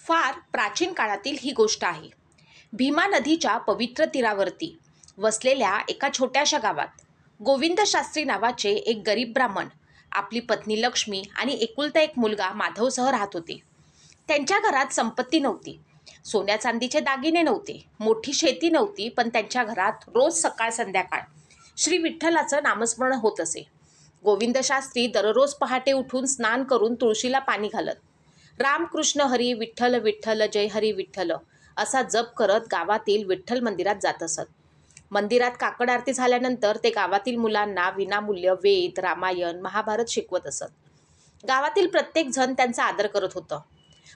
फार प्राचीन काळातील ही गोष्ट आहे. भीमा नदीच्या पवित्र तीरावरती वसलेल्या एका छोट्याशा गावात गोविंद शास्त्री नावाचे एक गरीब ब्राह्मण आपली पत्नी लक्ष्मी आणि एकुलता एक मुलगा माधवसह राहत होते. त्यांच्या घरात संपत्ती नव्हती, सोन्या चांदीचे दागिने नव्हते, मोठी शेती नव्हती, पण त्यांच्या घरात रोज सकाळ संध्याकाळ श्री विठ्ठलाचं नामस्मरण होत असे. गोविंद शास्त्री दररोज पहाटे उठून स्नान करून तुळशीला पाणी घालत रामकृष्ण हरी विठ्ठल विठ्ठल जय हरी विठ्ठल असा जप करत गावातील विठ्ठल मंदिरात जात असत. मंदिरात काकड आरती झाल्यानंतर ते गावातील मुलांना विनामूल्य वेद, रामायण, महाभारत शिकवत असत. गावातील प्रत्येक जण त्यांचा आदर करत होतं,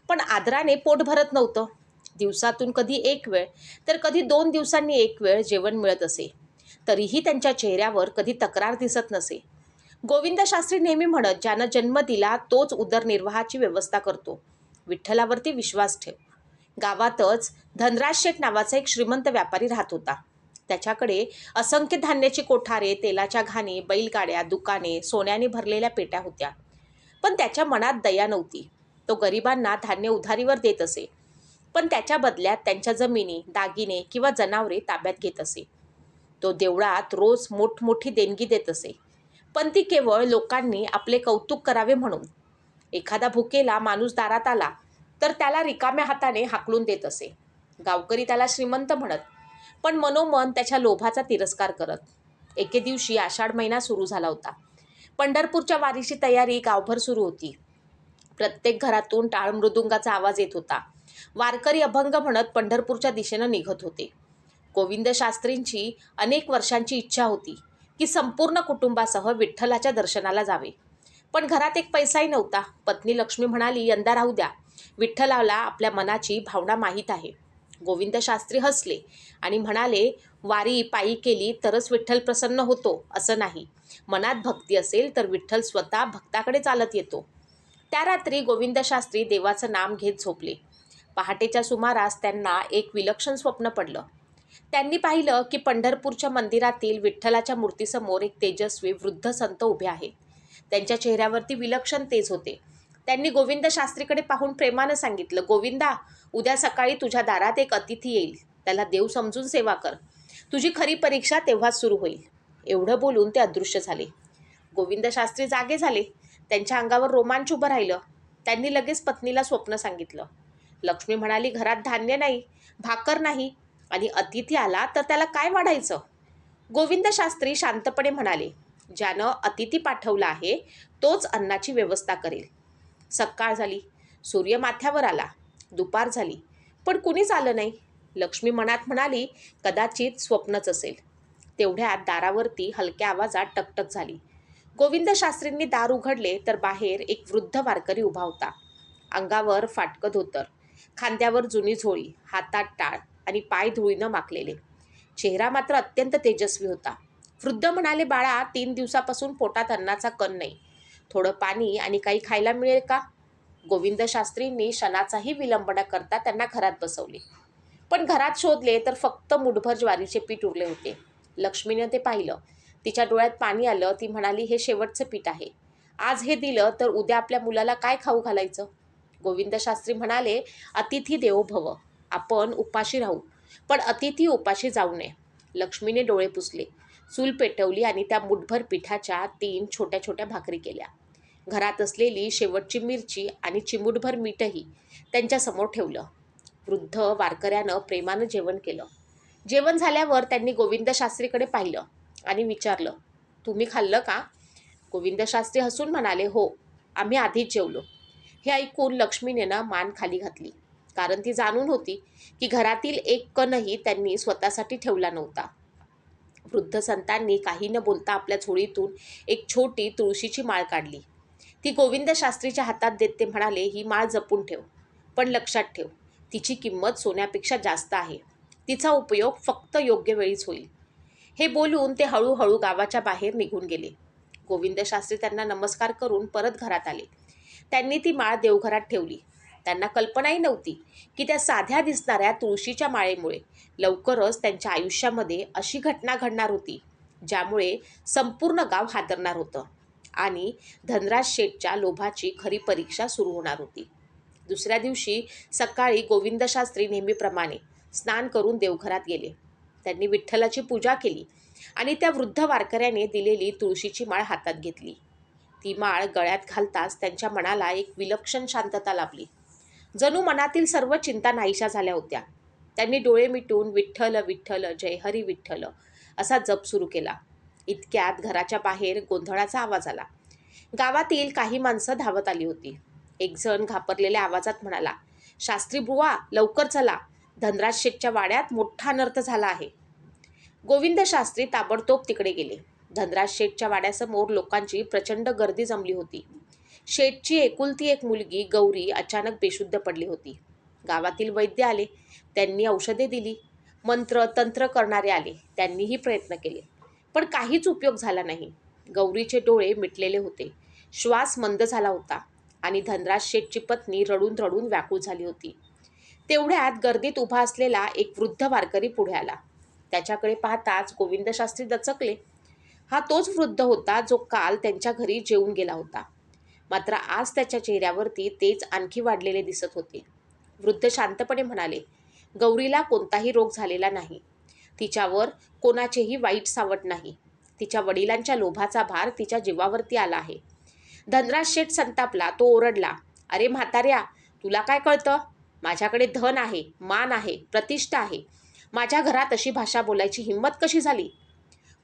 पण आदराने पोट भरत नव्हतं. दिवसातून कधी एक वेळ तर कधी 2 दिवसांनी एक वेळ जेवण मिळत असे, तरीही त्यांच्या चेहऱ्यावर कधी तक्रार दिसत नसे. गोविंद शास्त्री नेहमी म्हणत, ज्यानं जन्म दिला तोच उदरनिर्वाहाची व्यवस्था करतो. विठ्ठलावरती विश्वास ठेव. गावातच धनराज शेठ नावाचा एक श्रीमंत व्यापारी राहत होता. त्याच्याकडे असंख्य धान्याची कोठारे, तेलाच्या घाणी, बैलगाड्या, दुकाने, सोन्याने भरलेल्या पेट्या होत्या. पण त्याच्या मनात दया नव्हती. तो गरिबांना धान्य उधारीवर देत असे, पण त्याच्या बदल्यात त्यांच्या जमिनी, दागिने किंवा जनावरे ताब्यात घेत असे. तो देवळात रोज मोठमोठी देणगी देत असे, पण ती केवळ लोकांनी आपले कौतुक करावे म्हणून. एखादा भुकेला माणूस दारात आला तर त्याला रिकाम्या हाताने हाकलून देत असे. गावकरी त्याला श्रीमंत म्हणत, पण मनोमन त्याच्या लोभाचा तिरस्कार करत. एके दिवशी आषाढ महिना सुरू झाला होता. पंढरपूरच्या वारीची तयारी गावभर सुरू होती. प्रत्येक घरातून टाळ मृदुंगाचा आवाज येत होता. वारकरी अभंग म्हणत पंढरपूरच्या दिशेनं निघत होते. गोविंद शास्त्रींची अनेक वर्षांची इच्छा होती की संपूर्ण कुटुंबासह विठ्ठलाच्या दर्शनाला जावे, पण घरात एक पैसाही नव्हता. पत्नी लक्ष्मी म्हणाली, यंदा राहू द्या, विठ्ठलाला आपल्या मनाची भावना माहीत आहे. गोविंद शास्त्री हसले आणि म्हणाले, वारी पायी केली तरच विठ्ठल प्रसन्न होतो असं नाही. मनात भक्ती असेल तर विठ्ठल स्वतः भक्ताकडे चालत येतो. त्या रात्री गोविंद शास्त्री देवाचं नाम घेत झोपले. पहाटेच्या सुमारास त्यांना एक विलक्षण स्वप्न पडलं. त्यांनी पाहिलं की पंढरपूरच्या मंदिरातील विठ्ठलाच्या मूर्तीसमोर एक तेजस्वी वृद्ध संत उभे आहेत. त्यांच्या चेहऱ्यावरती विलक्षण तेज होते. त्यांनी गोविंद शास्त्रीकडे पाहून प्रेमानं सांगितलं, गोविंदा, उद्या सकाळी तुझ्या दारात एक अतिथी येईल, त्याला देव समजून सेवा कर. तुझी खरी परीक्षा तेव्हाच सुरू होईल. एवढं बोलून ते अदृश्य झाले. गोविंद शास्त्री जागे झाले. त्यांच्या अंगावर रोमांच उभं राहिलं. त्यांनी लगेच पत्नीला स्वप्न सांगितलं. लक्ष्मी म्हणाली, घरात धान्य नाही, भाकर नाही आणि अतिथी आला तर त्याला काय वाढायचं? गोविंद शास्त्री शांतपणे म्हणाले, ज्यानं अतिथी पाठवला आहे तोच अन्नाची व्यवस्था करेल. सकाळ झाली, सूर्य माथ्यावर आला. दुपार झाली, पण कुणीच आलं नाही. लक्ष्मी मनात म्हणाली, कदाचित स्वप्नच असेल. तेवढ्यात दारावरती हलक्या आवाजात टकटक झाली. गोविंद शास्त्रींनी दार उघडले तर बाहेर एक वृद्ध वारकरी उभा होता. अंगावर फाटकं धोतर, खांद्यावर जुनी झोळी, हातात टाळ आणि पाय धुळीनं माखलेले. चेहरा मात्र अत्यंत तेजस्वी होता. वृद्ध म्हणाले, बाळा, 3 दिवसापासून पोटात अन्नाचा कण नाही. थोडं पाणी आणि काही खायला मिळेल का? गोविंद शास्त्रींनी क्षणाचाही विलंब न करता त्यांना घरात बसवले. पण घरात शोधले तर फक्त मुठभर ज्वारीचे पीठ उरले होते. लक्ष्मीने ते पाहिलं. तिच्या डोळ्यात पाणी आलं. ती म्हणाली, हे शेवटचं पीठ आहे. आज हे दिलं तर उद्या आपल्या मुलाला काय खाऊ घालायचं? गोविंद शास्त्री म्हणाले, अतिथी देवो भव. आपण उपाशी राहू, पण अतिथी उपाशी जाऊ नये. लक्ष्मीने डोळे पुसले, चूल पेटवली आणि त्या मुठभर पिठाच्या 3 छोट्या छोट्या भाकरी केल्या. घरात असलेली शेवटची मिरची आणि चिमूटभर मीठही त्यांच्यासमोर ठेवलं. वृद्ध वारकऱ्यानं प्रेमानं जेवण केलं. जेवण झाल्यावर त्यांनी गोविंद शास्त्रीकडे पाहिलं आणि विचारलं, तुम्ही खाल्लं का? गोविंद शास्त्री हसून म्हणाले, हो, आम्ही आधीच जेवलो. हे ऐकून लक्ष्मीने मान खाली घातली, कारण ती जाणून होती की घरातील एक कणही त्यांनी स्वतःसाठी ठेवला नव्हता. वृद्ध संतांनी काही न बोलता आपल्या झोळीतून एक छोटी तुळशीची माळ काढली. ती गोविंद शास्त्रीच्या हातात देत ते म्हणाले, ही माळ जपून ठेव, पण लक्षात ठेव, तिची किंमत सोन्यापेक्षा जास्त आहे. तिचा उपयोग फक्त योग्य वेळीच होईल. हे बोलून ते हळूहळू गावाच्या बाहेर निघून गेले. गोविंद शास्त्री त्यांना नमस्कार करून परत घरात आले. त्यांनी ती माळ देवघरात ठेवली. त्यांना कल्पनाही नव्हती की त्या साध्या दिसणाऱ्या तुळशीच्या माळेमुळे लवकरच त्यांच्या आयुष्यामध्ये अशी घटना घडणार होती, ज्यामुळे संपूर्ण गाव हादरणार होतं आणि धनराज शेठच्या लोभाची खरी परीक्षा सुरू होणार होती. दुसऱ्या दिवशी सकाळी गोविंद शास्त्री नेहमीप्रमाणे स्नान करून देवघरात गेले. त्यांनी विठ्ठलाची पूजा केली आणि त्या वृद्ध वारकऱ्याने दिलेली तुळशीची माळ हातात घेतली. ती माळ गळ्यात घालताच त्यांच्या मनाला एक विलक्षण शांतता लाभली. जणू मनातील सर्व चिंता नाहीशा झाल्या होत्या. त्यांनी डोळे मिटून विठ्ठल विठ्ठल जय हरी विठ्ठल असा जप सुरू केला. इतक्यात घराच्या बाहेर गोंधळाचा आवाज आला. गावातील काही माणसं धावत आली होती. एक जण घाबरलेल्या आवाजात म्हणाला, शास्त्री बुवा, लवकर चला, धनराज शेठच्या वाड्यात मोठा अनर्थ झाला आहे. गोविंद शास्त्री ताबडतोब तिकडे गेले. धनराज शेठच्या वाड्यासमोर लोकांची प्रचंड गर्दी जमली होती. शेठची एकुलती एक मुलगी गौरी अचानक बेशुद्ध पडली होती. गावातील वैद्य आले, त्यांनी औषधे दिली. मंत्र तंत्र करणारे आले, त्यांनीही प्रयत्न केले, पण काहीच उपयोग झाला नाही. गौरीचे डोळे मिटलेले होते, श्वास मंद झाला होता आणि धनराज शेठची पत्नी रडून रडून व्याकुळ झाली होती. तेवढ्यात गर्दीत उभा असलेला एक वृद्ध वारकरी पुढे आला. त्याच्याकडे पाहताच गोविंद शास्त्री दचकले. हा तोच वृद्ध होता जो काल त्यांच्या घरी जेवून गेला होता. मात्र आज त्याच्या चेहऱ्यावरती तेच आणखी वाढलेले दिसत होते. वृद्ध शांतपणे म्हणाले, गौरीला कोणताही रोग झालेला नाही. तिच्यावर कोणाचेही वाईट सावट नाही. तिच्या वडिलांच्या लोभाचा भार तिच्या जीवावरती आला आहे. धनराज शेठ संतापला. तो ओरडला, अरे म्हाताऱ्या, तुला काय कळतं? माझ्याकडे धन आहे, मान आहे, प्रतिष्ठा आहे. माझ्या घरात अशी भाषा बोलायची हिंमत कशी झाली?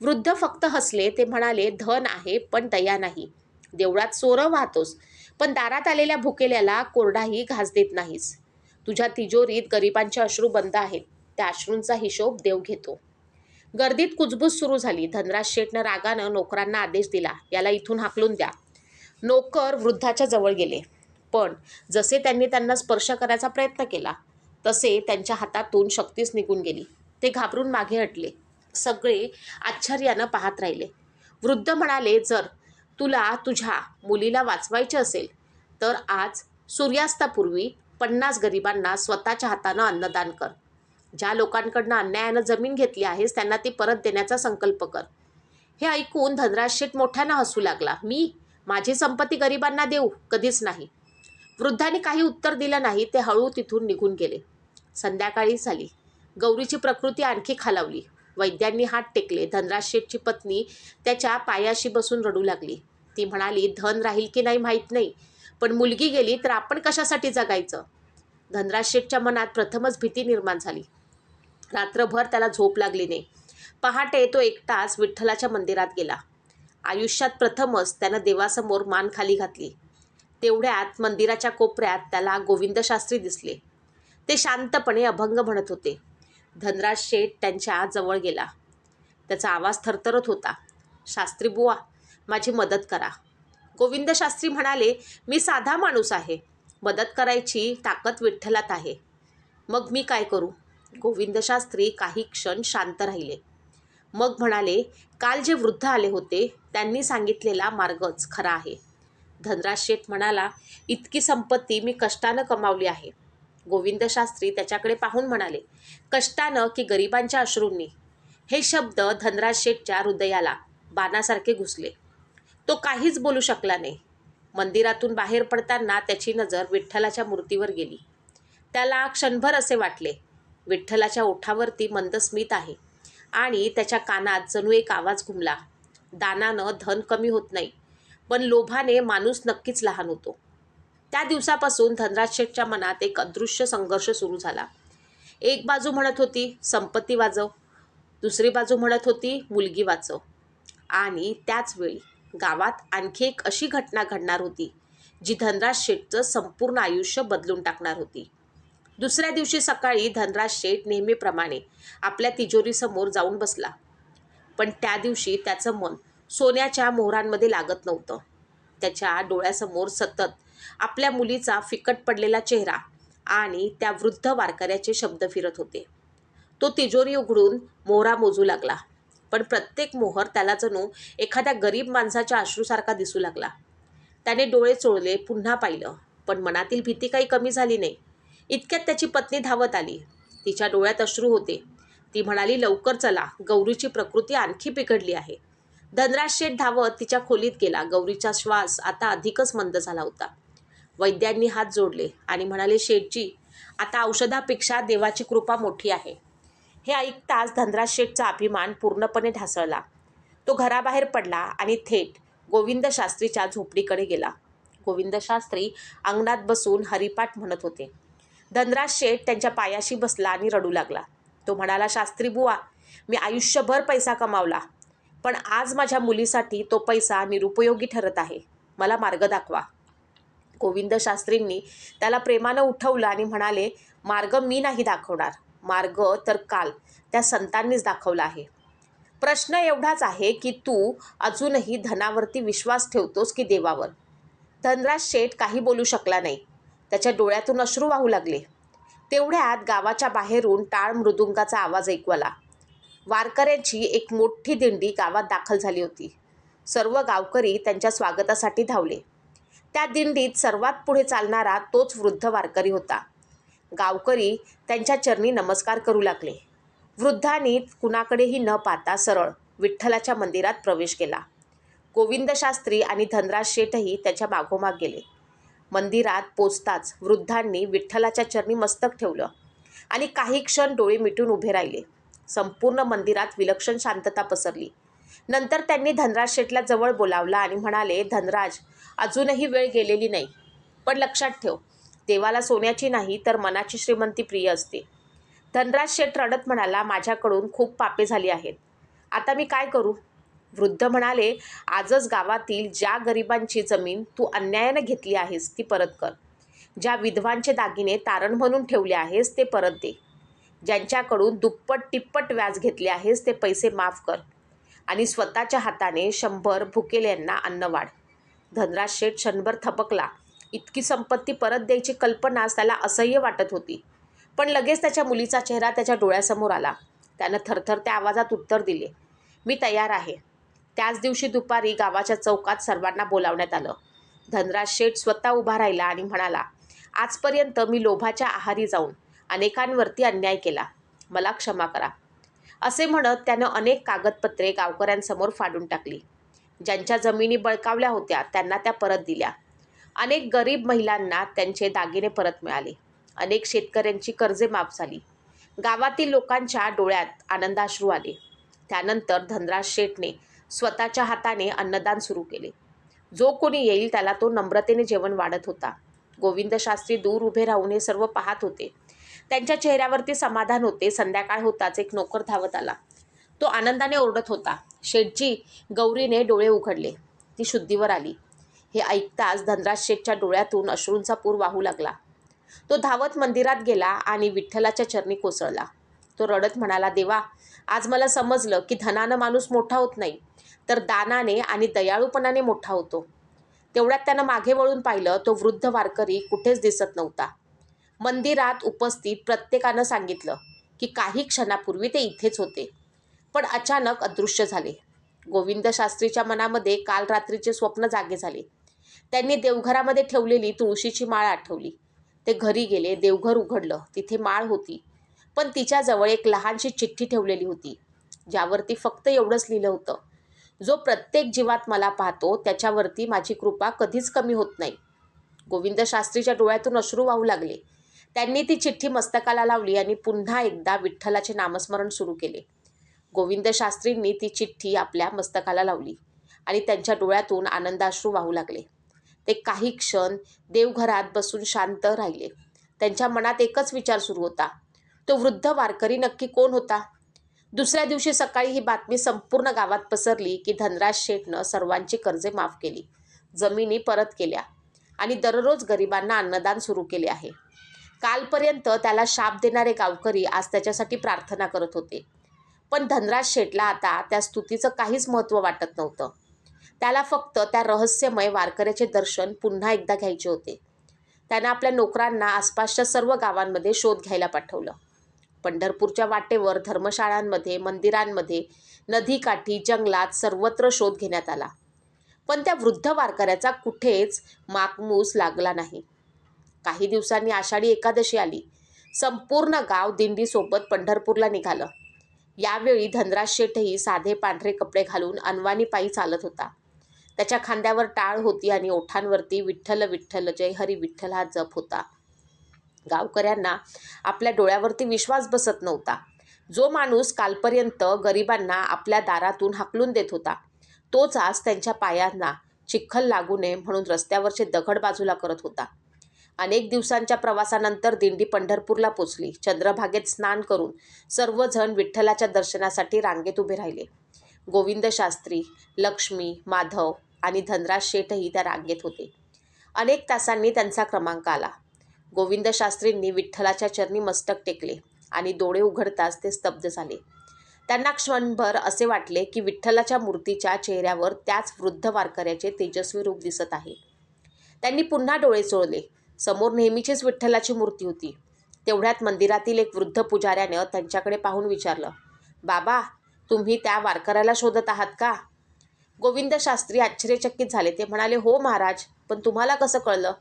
वृद्ध फक्त हसले. ते म्हणाले, धन आहे पण दया नाही. देवळात सोरं वाहतोस, पण दारात आलेल्या भुकेल्याला कोरडाही घास देत नाहीस. तुझ्या तिजोरीत गरिबांचे अश्रू बंद आहेत. त्या अश्रूंचा हिशोब देव घेतो. गर्दीत कुजबूज सुरू झाली. धनराज शेठनं रागानं नोकरांना आदेश दिला, याला इथून हाकलून द्या. नोकर वृद्धाच्या जवळ गेले, पण जसे त्यांनी त्यांना स्पर्श करायचा प्रयत्न केला तसे त्यांच्या हातातून शक्तीच निघून गेली. ते घाबरून मागे हटले. सगळे आश्चर्यानं पाहत राहिले. वृद्ध म्हणाले, जर तुला तुझ्या मुलीला वाचवायचे असेल तर आज सूर्यास्तापूर्वी 50 गरिबांना स्वतःच्या हातानं अन्नदान कर. ज्या लोकांकडनं अन्यायानं जमीन घेतली आहेस त्यांना ती परत देण्याचा संकल्प कर. हे ऐकून धनराज शेठ मोठ्यानं हसू लागला. मी माझी संपत्ती गरिबांना देऊ? कधीच नाही. वृद्धांनी काही उत्तर दिलं नाही. ते हळू तिथून निघून गेले. संध्याकाळी झाली. गौरीची प्रकृती आणखी खालावली. वैद्यांनी हात टेकले. धनराज शेठची पत्नी त्याच्या पायाशी बसून रडू लागली. ती म्हणाली, धन राहील की नाही माहीत नाही, पण मुलगी गेली तर आपण कशासाठी जगायचं? धनराज शेठच्या मनात प्रथमच भीती निर्माण झाली. रात्रभर त्याला झोप लागली नाही. पहाटे तो एकटाच विठ्ठलाच्या मंदिरात गेला. आयुष्यात प्रथमच त्यानं देवासमोर मान खाली घातली. तेवढ्यात मंदिराच्या कोपऱ्यात त्याला गोविंद शास्त्री दिसले. ते शांतपणे अभंग म्हणत होते. धनराज शेठ त्यांच्या जवळ गेला. त्याचा आवाज थरथरत होता. शास्त्री बुवा, माझी मदत करा. गोविंद शास्त्री म्हणाले, मी साधा माणूस आहे. मदत करायची ताकद विठ्ठलात आहे. मग मी काय करू? गोविंद शास्त्री काही क्षण शांत राहिले. मग म्हणाले, काल जे वृद्ध आले होते त्यांनी सांगितलेला मार्गच खरा आहे. धनराज शेठ म्हणाला, इतकी संपत्ती मी कष्टानं कमावली आहे. गोविंद शास्त्री त्याच्याकडे पाहून म्हणाले, कष्टानं की गरिबांच्या अश्रूंनी? हे शब्द धनराज शेठच्या हृदयाला बाणासारखे घुसले. तो काहीच बोलू शकला नाही. मंदिरातून बाहेर पडताना त्याची नजर विठ्ठलाच्या मूर्तीवर गेली. त्याला क्षणभर असे वाटले, विठ्ठलाच्या ओठावरती मंद स्मित आहे आणि त्याच्या कानात जणू एक आवाज घुमला, दानानं धन कमी होत नाही, पण लोभाने माणूस नक्कीच लहान होतो. त्या दिवसापासून धनराज शेठच्या मनात एक अदृश्य संघर्ष सुरू झाला. एक बाजू म्हणत होती संपत्ती वाचव, दुसरी बाजू म्हणत होती मुलगी वाचव. आणि त्याच वेळी गावात आणखी एक अशी घटना घडणार होती जी धनराज शेठचं संपूर्ण आयुष्य बदलून टाकणार होती. दुसऱ्या दिवशी सकाळी धनराज शेठ नेहमीप्रमाणे आपल्या तिजोरीसमोर जाऊन बसला. पण त्या दिवशी त्याचं मन सोन्याच्या मोहरांमध्ये लागत नव्हतं. त्याच्या डोळ्यासमोर सतत आपल्या मुलीचा फिकट पडलेला चेहरा आणि त्या वृद्ध वारकऱ्याचे शब्द फिरत होते. तो तिजोरी उघडून मोहरा मोजू लागला, पण प्रत्येक मोहर त्याला जणू एखाद्या गरीब माणसाच्या अश्रूसारखा दिसू लागला. त्याने डोळे चोळले, पुन्हा पाहिलं, पण मनातील भीती काही कमी झाली नाही. इतक्यात त्याची पत्नी धावत आली. तिच्या डोळ्यात अश्रू होते. ती म्हणाली, लवकर चला, गौरीची प्रकृती आणखी बिघडली आहे. धनराज शेठ धावत तिच्या खोलीत गेला. गौरीचा श्वास आता अधिकच मंद झाला होता. वैद्यांनी हात जोडले आणि म्हणाले, शेठजी, आता औषधापेक्षा देवाची कृपा मोठी आहे. हे ऐकताच धनराज शेठचा अभिमान पूर्णपणे ढासळला. तो घराबाहेर पडला आणि थेट गोविंद शास्त्रीच्या झोपडीकडे गेला. गोविंद शास्त्री अंगणात बसून हरिपाठ म्हणत होते. धनराज शेठ त्यांच्या पायाशी बसला आणि रडू लागला. तो म्हणाला, शास्त्री बुवा, मी आयुष्यभर पैसा कमावला, पण आज माझ्या मुलीसाठी तो पैसा निरुपयोगी ठरत आहे. मला मार्ग दाखवा. गोविंद शास्त्रींनी त्याला प्रेमानं उठवलं आणि म्हणाले, मार्ग मी नाही दाखवणार. मार्ग तर काल त्या संतांनीच दाखवला आहे. प्रश्न एवढाच आहे की तू अजूनही धनावरती विश्वास ठेवतोस की देवावर? धनराज शेठ काही बोलू शकला नाही. त्याच्या डोळ्यातून अश्रू वाहू लागले. तेवढ्यात गावाच्या बाहेरून टाळ मृदुंगाचा आवाज ऐकू आला. वारकऱ्यांची एक मोठी दिंडी गावात दाखल झाली होती. सर्व गावकरी त्यांच्या स्वागतासाठी धावले. त्या दिंडीत सर्वात पुढे चालणारा तोच वृद्ध वारकरी होता. गावकरी त्यांच्या चरणी नमस्कार करू लागले. वृद्धांनी कुणाकडेही न पाहता सरळ विठ्ठलाच्या मंदिरात प्रवेश केला. गोविंद शास्त्री आणि धनराज शेठही त्याच्या मागोमाग गेले. मंदिरात पोचताच वृद्धांनी विठ्ठलाच्या चरणी मस्तक ठेवलं आणि काही क्षण डोळे मिटून उभे राहिले. संपूर्ण मंदिरात विलक्षण शांतता पसरली. नंतर त्यांनी धनराज शेठला जवळ बोलावलं आणि म्हणाले, धनराज, अजूनही वेळ गेलेली नाही, पण लक्षात ठेव, देवाला सोन्याची नाही तर मनाची श्रीमंती प्रिय असते. धनराज शेठ रडत म्हणाला, माझ्याकडून खूप पापे झाली आहेत. आता मी काय करू? वृद्ध म्हणाले, आजच गावातील ज्या गरिबांची जमीन तू अन्यायाने घेतली आहेस ती परत कर. ज्या विधवांचे दागिने तारण म्हणून ठेवले आहेस ते परत दे. ज्यांच्याकडून दुप्पट तिप्पट व्याज घेतले आहेस ते पैसे माफ कर आणि स्वतःच्या हाताने 100 भुकेल्यांना अन्न वाढ. धनराज शेठ क्षणभर थबकला. इतकी संपत्ती परत द्यायची कल्पनाच त्याला असह्य वाटत होती. पण लगेच त्याच्या मुलीचा चेहरा त्याच्या डोळ्यासमोर आला. त्यानं थरथरत्या आवाजात उत्तर दिले, मी तयार आहे. त्याच दिवशी दुपारी गावाच्या चौकात सर्वांना बोलावण्यात आलं. धनराज शेठ स्वतः उभा राहिला आणि म्हणाला, आजपर्यंत मी लोभाच्या आहारी जाऊन अनेकांवरती अन्याय केला. मला क्षमा करा. असे म्हणत त्यानं अनेक कागदपत्रे गावकऱ्यांसमोर फाडून टाकली. ज्यांच्या जमिनी बळकावल्या होत्या त्यांना त्या परत दिल्या. अनेक गरीब महिलांना त्यांचे दागिने परत मिळाले. अनेक शेतकऱ्यांची कर्जे माफ झाली. गावातील लोकांच्या डोळ्यात आनंदाश्रू आले. त्यानंतर धनराज शेठने स्वतःच्या हाताने अन्नदान सुरू केले. जो कोणी येईल त्याला तो नम्रतेने जेवण वाढत होता. गोविंद शास्त्री दूर उभे राहून हे सर्व पाहत होते. त्यांच्या चेहऱ्यावरती समाधान होते. संध्याकाळ होताच एक नोकर धावत आला. तो आनंदाने ओरडत होता, शेठजी, गौरीने डोळे उघडले, ती शुद्धीवर आली. हे ऐकताच धनराज शेठच्या डोळ्यातून अश्रूंचा पूर वाहू लागला. तो धावत मंदिरात गेला आणि विठ्ठलाच्या चरणी कोसळला. तो रडत म्हणाला, देवा, आज मला समजलं की धनानं माणूस मोठा होत नाही, तर दानाने आणि दयाळूपणाने मोठा होतो. तेवढ्यात त्यानं मागे वळून पाहिलं. तो वृद्ध वारकरी कुठेच दिसत नव्हता. मंदिरात उपस्थित प्रत्येकानं सांगितलं की काही क्षणापूर्वी ते इथेच होते, पण अचानक अदृश्य झाले. गोविंद शास्त्रीच्या मनामध्ये काल रात्रीचे स्वप्न जागे झाले. त्यांनी देवघरामध्ये ठेवलेली तुळशीची माळ आठवली. ते घरी गेले. देवघर उघडलं. तिथे माळ होती, पण तिच्याजवळ एक लहानशी चिठ्ठी ठेवलेली होती, ज्यावरती फक्त एवढंच लिहिलं होतं, जो प्रत्येक जीवात मला पाहतो त्याच्यावरती माझी कृपा कधीच कमी होत नाही. गोविंद शास्त्रीच्या डोळ्यातून अश्रू वाहू लागले. त्यांनी ती चिठ्ठी मस्तकाला लावली आणि पुन्हा एकदा विठ्ठलाचे नामस्मरण सुरू केले. गोविंद शास्त्रींनी ती चिठ्ठी आपल्या मस्तकाला लावली आणि त्यांच्या डोळ्यातून आनंदाश्रू वाहू लागले. ते काही क्षण देवघरात बसून शांत राहिले. त्यांच्या मनात एकच विचार सुरू होता, तो वृद्ध वारकरी नक्की कोण होता? दुसऱ्या दिवशी सकाळी ही बातमी संपूर्ण गावात पसरली की धनराज शेठनं सर्वांची कर्जे माफ केली, जमिनी परत केल्या आणि दररोज गरिबांना अन्नदान सुरू केले आहे. कालपर्यंत त्याला शाप देणारे गावकरी आज त्याच्यासाठी प्रार्थना करत होते. पण धनराज शेठला आता त्या स्तुतीचं काहीच महत्त्व वाटत नव्हतं. त्याला फक्त त्या रहस्यमय वारकऱ्याचे दर्शन पुन्हा एकदा घ्यायचे होते. त्यानं आपल्या नोकरांना आसपासच्या सर्व गावांमध्ये शोध घ्यायला पाठवलं. पंढरपूरच्या वाटेवर, धर्मशाळांमध्ये, मंदिरांमध्ये, नदीकाठी, जंगलात सर्वत्र शोध घेण्यात आला. पण त्या वृद्ध वारकऱ्याचा कुठेच मागमूस लागला नाही. काही दिवसांनी आषाढी एकादशी आली. संपूर्ण गाव दिंडीसोबत पंढरपूरला निघालं. यावेळी धनराज शेठही साधे पांढरे कपडे घालून अनवाणी पायी चालत होता. त्याच्या खांद्यावर टाळ होती आणि ओठांवरती विठ्ठल विठ्ठल जय हरी विठ्ठल हा जप होता. गावकऱ्यांना आपल्या डोळ्यावरती विश्वास बसत नव्हता. जो माणूस कालपर्यंत गरिबांना आपल्या दारातून हाकलून देत होता, तोच आज त्यांच्या पायांना चिखल लागू नये म्हणून रस्त्यावरचे दगड बाजूला करत होता. अनेक दिवसांच्या प्रवासानंतर दिंडी पंढरपूरला पोचली. चंद्रभागेत स्नान करून सर्वजण विठ्ठलाच्या दर्शनासाठी रांगेत उभे राहिले. गोविंद शास्त्री, लक्ष्मी, माधव आणि धनराज शेठही त्या रांगेत होते. अनेक तासांनी त्यांचा क्रमांक आला. गोविंद शास्त्रींनी विठ्ठलाच्या चरणी मस्तक टेकले आणि डोळे उघडताच ते स्तब्ध झाले. त्यांना क्षणभर असे वाटले की विठ्ठलाच्या मूर्तीच्या चेहऱ्यावर त्याच वृद्ध वारकऱ्याचे तेजस्वी रूप दिसत आहे. त्यांनी पुन्हा डोळे चोळले. समोर नेहमीचीच विठ्ठलाची मूर्ती होती. तेवढ्यात मंदिरातील एक वृद्ध पुजाऱ्यानं त्यांच्याकडे पाहून विचारलं, बाबा, तुम्ही त्या वारकऱ्याला शोधत आहात का? गोविंद शास्त्री आश्चर्यचकित झाले. ते म्हणाले, हो महाराज, पण तुम्हाला कसं कळलं?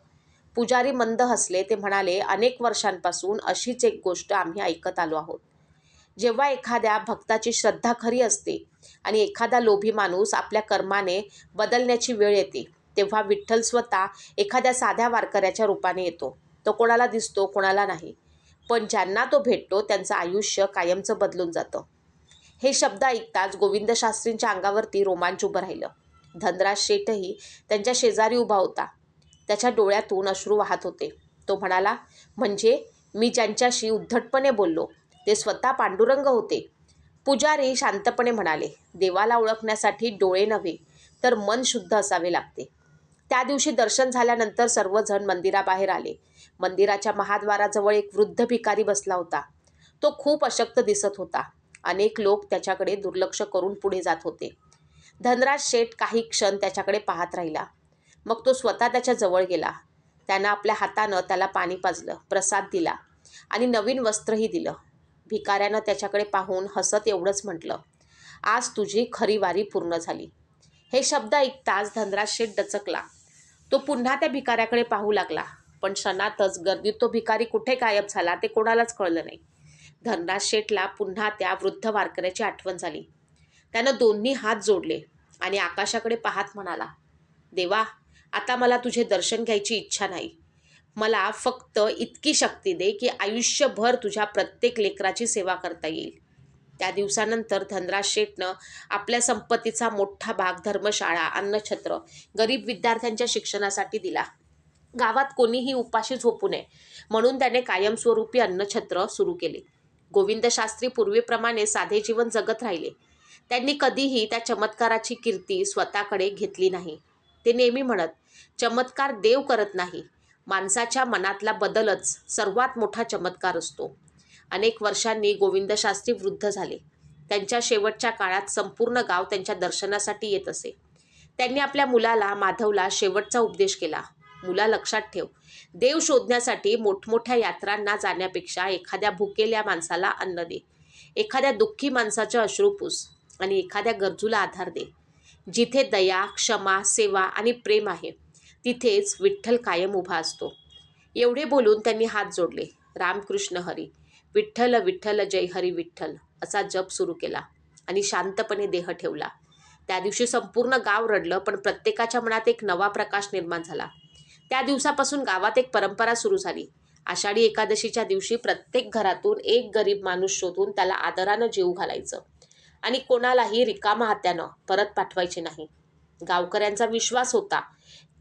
पुजारी मंद हसले. ते म्हणाले, अनेक वर्षांपासून अशीच एक गोष्ट आम्ही ऐकत आलो आहोत. जेव्हा एखाद्या भक्ताची श्रद्धा खरी असते आणि एखादा लोभी माणूस आपल्या कर्माने बदलण्याची वेळ येते, तेव्हा विठ्ठल स्वतः एखाद्या साध्या वारकऱ्याच्या रूपाने येतो. तो कोणाला दिसतो, कोणाला नाही, पण ज्यांना तो भेटतो त्यांचं आयुष्य कायमचं बदलून जातं. हे शब्द ऐकताच गोविंद शास्त्रींच्या अंगावरती रोमांच उभं राहिलं. धनराज शेठही त्यांच्या शेजारी उभा होता. त्याच्या डोळ्यातून अश्रू वाहत होते. तो म्हणाला, म्हणजे मी ज्यांच्याशी उद्धटपणे बोललो ते स्वतः पांडुरंग होते? पुजारी शांतपणे म्हणाले, देवाला ओळखण्यासाठी डोळे नव्हे तर मन शुद्ध असावे लागते. त्या दिवशी दर्शन झाल्यानंतर सर्वजण मंदिराबाहेर आले. मंदिराच्या महाद्वाराजवळ एक वृद्ध भिकारी बसला होता. तो खूप अशक्त दिसत होता. अनेक लोक त्याच्याकडे दुर्लक्ष करून पुढे जात होते. धनराज शेठ काही क्षण त्याच्याकडे पाहत राहिला. मग तो स्वतः त्याच्या जवळ गेला. त्यानं आपल्या हातानं त्याला पाणी पाजलं, प्रसाद दिला आणि नवीन वस्त्रही दिलं. भिकाऱ्यानं त्याच्याकडे पाहून हसत एवढंच म्हटलं, आज तुझी खरी वारी पूर्ण झाली. हे शब्द ऐकताच धनराज शेठ डचकला. तो पुन्हा त्या भिकाऱ्याकडे पाहू लागला, पण क्षणातच गर्दीत तो भिकारी कुठे गायब झाला ते कोणालाच कळलं नाही. धनराज शेठला पुन्हा त्या वृद्ध वारकऱ्याची आठवण झाली. त्यानं दोन्ही हात जोडले आणि आकाशाकडे पाहत म्हणाला, देवा, आता मला तुझे दर्शन घ्यायची इच्छा नाही. मला फक्त इतकी शक्ती दे की आयुष्यभर तुझ्या प्रत्येक लेकराची सेवा करता येईल. त्या दिवसानंतर धनराज शेठनं आपल्या संपत्तीचा मोठा भाग धर्मशाळा, अन्नछत्र, गरीब विद्यार्थ्यांच्या शिक्षणासाठी दिला. गावात कोणीही उपाशी झोपू नये म्हणून त्याने कायमस्वरूपी अन्नछत्र सुरू केले. गोविंद शास्त्री पूर्वीप्रमाणे साधे जीवन जगत राहिले. त्यांनी कधीही त्या चमत्काराची कीर्ती स्वतःकडे घेतली नाही. ते नेहमी म्हणत, चमत्कार देव करत नाही, माणसाच्या मनातला बदलच सर्वात मोठा चमत्कार असतो. अनेक वर्षांनी गोविंद शास्त्री वृद्ध झाले. त्यांच्या शेवटच्या काळात संपूर्ण गाव त्यांच्या दर्शनासाठी येत असे. त्यांनी आपल्या मुलाला माधवला शेवटचा उपदेश केला, मुला, लक्षात ठेव, देव शोधण्यासाठी मोठमोठ्या यात्रांना जाण्यापेक्षा एखाद्या भुकेल्या माणसाला अन्न दे, एखाद्या दुःखी माणसाचे अश्रू पुस आणि एखाद्या गरजूला आधार दे. जिथे दया, क्षमा, सेवा आणि प्रेम आहे तिथेच विठ्ठल कायम उभा असतो. एवढे बोलून त्यांनी हात जोडले. रामकृष्ण हरी, विठ्ठल विठ्ठल जय हरी विठ्ठल असा जप सुरू केला आणि शांतपणे देह ठेवला. त्या दिवशी संपूर्ण गाव रडलं, पण प्रत्येकाच्या मनात एक नवा प्रकाश निर्माण झाला. त्या दिवसापासून गावात एक परंपरा सुरू झाली. आषाढी एकादशीच्या दिवशी प्रत्येक घरातून एक गरीब माणूस शोधून त्याला आदरानं जेवू घालायचं आणि कोणालाही रिकामा हात्यानं परत पाठवायचे नाही. गावकऱ्यांचा विश्वास होता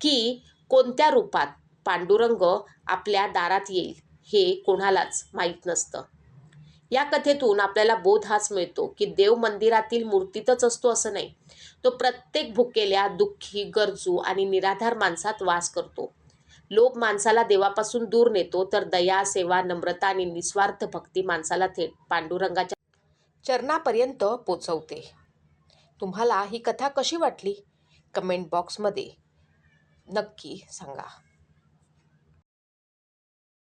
की कोणत्या रूपात पांडुरंग आपल्या दारात येईल हे कोणालाच माहीत नसतं. या कथेतून आपल्याला बोध हाच मिळतो की देव मंदिरातील मूर्तीतच असतो असं नाही, तो प्रत्येक भुकेल्या, दुःखी, गरजू आणि निराधार माणसात वास करतो. लोभ माणसाला देवापासून दूर नेतो, तर दया, सेवा, नम्रता आणि निस्वार्थ भक्ती माणसाला थेट पांडुरंगाच्या चरणापर्यंत पोचवते. तुम्हाला ही कथा कशी वाटली? कमेंट बॉक्समध्ये नक्की सांगा.